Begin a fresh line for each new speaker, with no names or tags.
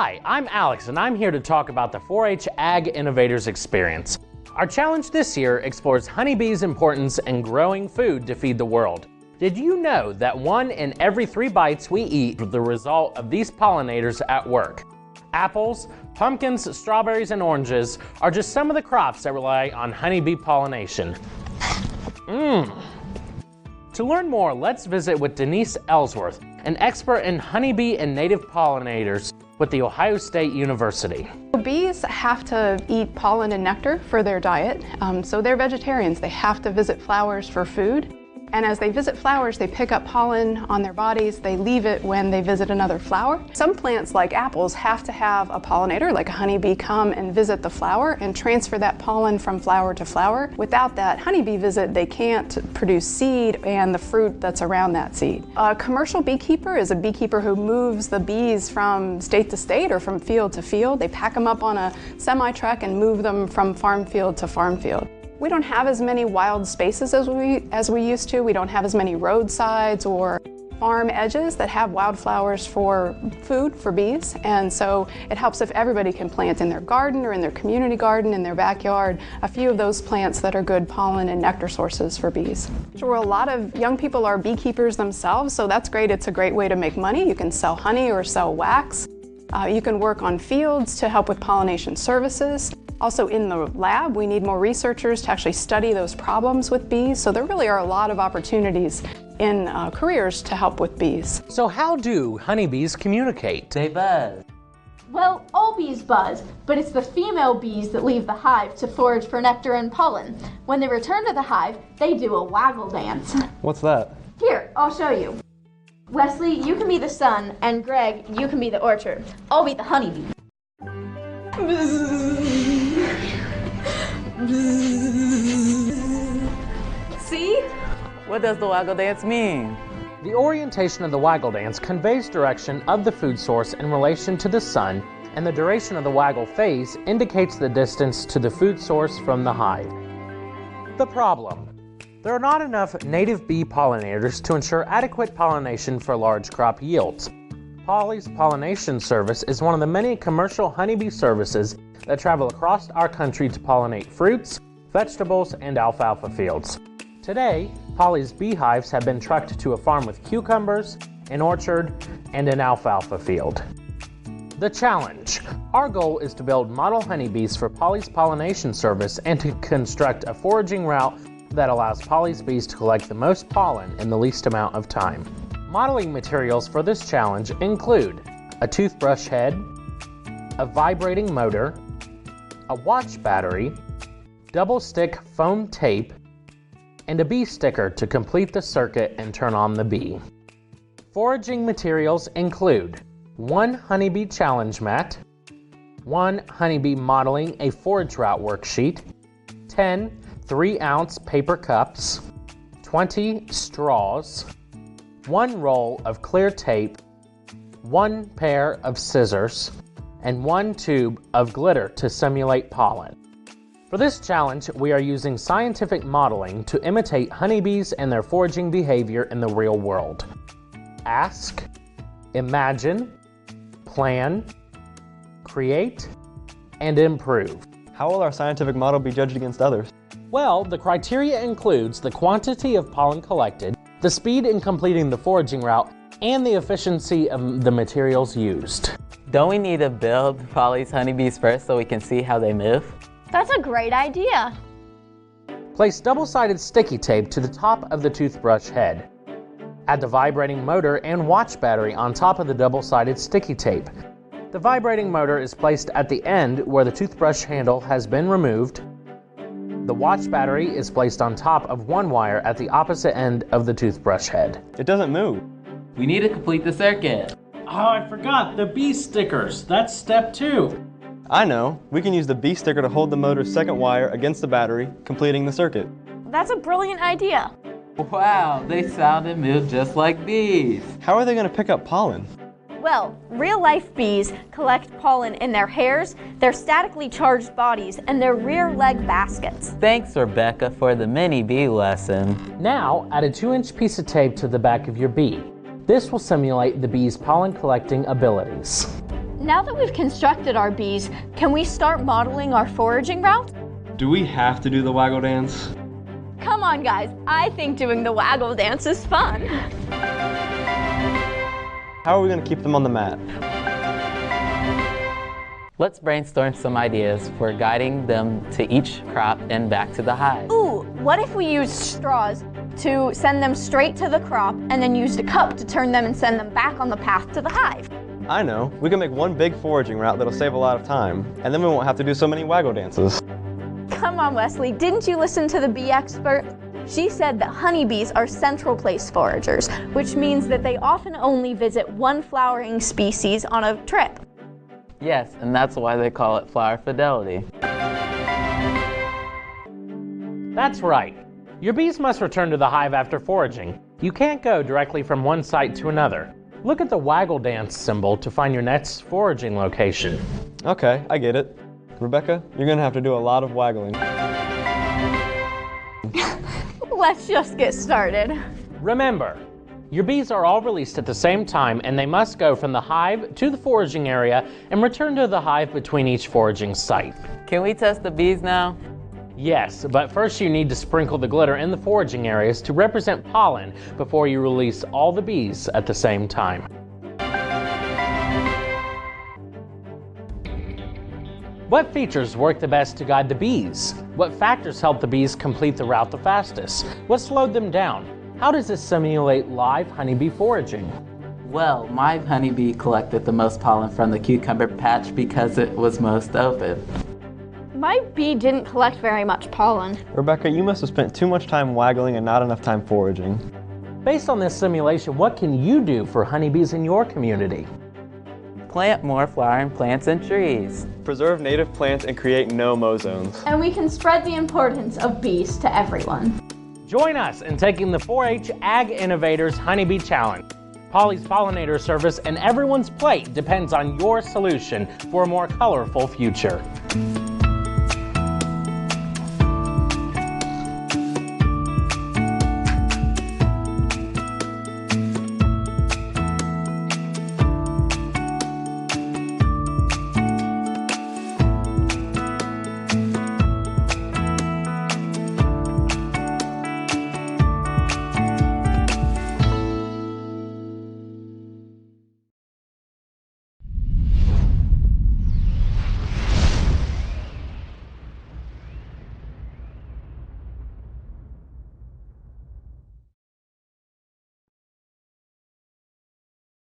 Hi, I'm Alex, and I'm here to talk about the 4-H Ag Innovators Experience. Our challenge this year explores honeybees' importance in growing food to feed the world. Did you know that 1 in every 3 bites we eat is the result of these pollinators at work? Apples, pumpkins, strawberries, and oranges are just some of the crops that rely on honeybee pollination. To learn more, let's visit with Denise Ellsworth, an expert in honeybee and native pollinators with The Ohio State University.
Bees have to eat pollen and nectar for their diet, so they're vegetarians. They have to visit flowers for food. And as they visit flowers, they pick up pollen on their bodies. They leave it when they visit another flower. Some plants, like apples, have to have a pollinator, like a honeybee, come and visit the flower and transfer that pollen from flower to flower. Without that honeybee visit, they can't produce seed and the fruit that's around that seed. A commercial beekeeper is a beekeeper who moves the bees from state to state or from field to field. They pack them up on a semi-truck and move them from farm field to farm field. We don't have as many wild spaces as we used to. We don't have as many roadsides or farm edges that have wildflowers for food for bees. And so it helps if everybody can plant in their garden or in their community garden, in their backyard, a few of those plants that are good pollen and nectar sources for bees. Sure, a lot of young people are beekeepers themselves, so that's great. It's a great way to make money. You can sell honey or sell wax. You can work on fields to help with pollination services. Also in the lab, we need more researchers to actually study those problems with bees. So there really are a lot of opportunities in careers to help with bees.
So how do honeybees communicate?
They buzz.
Well, all bees buzz, but it's the female bees that leave the hive to forage for nectar and pollen. When they return to the hive, they do a waggle dance.
What's that?
Here, I'll show you. Wesley, you can be the sun, and Greg, you can be the orchard. I'll be the honeybee.
See? What does the waggle dance mean?
The orientation of the waggle dance conveys direction of the food source in relation to the sun, and the duration of the waggle phase indicates the distance to the food source from the hive. The problem: there are not enough native bee pollinators to ensure adequate pollination for large crop yields. Polly's Pollination Service is one of the many commercial honeybee services that travel across our country to pollinate fruits, vegetables, and alfalfa fields. Today, Polly's beehives have been trucked to a farm with cucumbers, an orchard, and an alfalfa field. The challenge: our goal is to build model honeybees for Polly's Pollination Service and to construct a foraging route that allows Polly's bees to collect the most pollen in the least amount of time. Modeling materials for this challenge include a toothbrush head, a vibrating motor, a watch battery, double-stick foam tape, and a bee sticker to complete the circuit and turn on the bee. Foraging materials include 1 honeybee challenge mat, 1 honeybee modeling a forage route worksheet, 10 3-ounce paper cups, 20 straws, 1 roll of clear tape, 1 pair of scissors, and 1 tube of glitter to simulate pollen. For this challenge, we are using scientific modeling to imitate honeybees and their foraging behavior in the real world. Ask, imagine, plan, create, and improve.
How will our scientific model be judged against others?
Well, the criteria includes the quantity of pollen collected, the speed in completing the foraging route, and the efficiency of the materials used.
Don't we need to build Polly's honeybees first so we can see how they move?
That's a great idea.
Place double-sided sticky tape to the top of the toothbrush head. Add the vibrating motor and watch battery on top of the double-sided sticky tape. The vibrating motor is placed at the end where the toothbrush handle has been removed. The watch battery is placed on top of 1 wire at the opposite end of the toothbrush head.
It doesn't move.
We need to complete the circuit.
Oh, I forgot, the bee stickers. That's step 2.
I know. We can use the bee sticker to hold the motor's second wire against the battery, completing the circuit.
That's a brilliant idea.
Wow, they sound and move just like bees.
How are they going to pick up pollen?
Well, real-life bees collect pollen in their hairs, their statically charged bodies, and their rear leg baskets.
Thanks, Rebecca, for the mini bee lesson.
Now, add a 2-inch piece of tape to the back of your bee. This will simulate the bee's pollen collecting abilities.
Now that we've constructed our bees, can we start modeling our foraging route?
Do we have to do the waggle dance?
Come on, guys. I think doing the waggle dance is fun.
How are we going to keep them on the mat?
Let's brainstorm some ideas for guiding them to each crop and back to the hive.
Ooh, what if we used straws to send them straight to the crop and then used a cup to turn them and send them back on the path to the hive?
I know. We can make one big foraging route that'll save a lot of time, and then we won't have to do so many waggle dances.
Come on, Wesley, didn't you listen to the bee expert? She said that honeybees are central place foragers, which means that they often only visit one flowering species on a trip.
Yes, and that's why they call it flower fidelity.
That's right. Your bees must return to the hive after foraging. You can't go directly from one site to another. Look at the waggle dance symbol to find your next foraging location.
Okay, I get it. Rebecca, you're going to have to do a lot of waggling.
Let's just get started.
Remember, your bees are all released at the same time, and they must go from the hive to the foraging area and return to the hive between each foraging site.
Can we test the bees now?
Yes, but first you need to sprinkle the glitter in the foraging areas to represent pollen before you release all the bees at the same time. What features work the best to guide the bees? What factors help the bees complete the route the fastest? What slowed them down? How does this simulate live honeybee foraging?
Well, my honeybee collected the most pollen from the cucumber patch because it was most open.
My bee didn't collect very much pollen.
Rebecca, you must have spent too much time waggling and not enough time foraging.
Based on this simulation, what can you do for honeybees in your community?
Plant more flowering plants and trees.
Preserve native plants and create no-mow zones.
And we can spread the importance of bees to everyone.
Join us in taking the 4-H Ag Innovators Honeybee Challenge. Polly's pollinator service and everyone's plate depends on your solution for a more colorful future.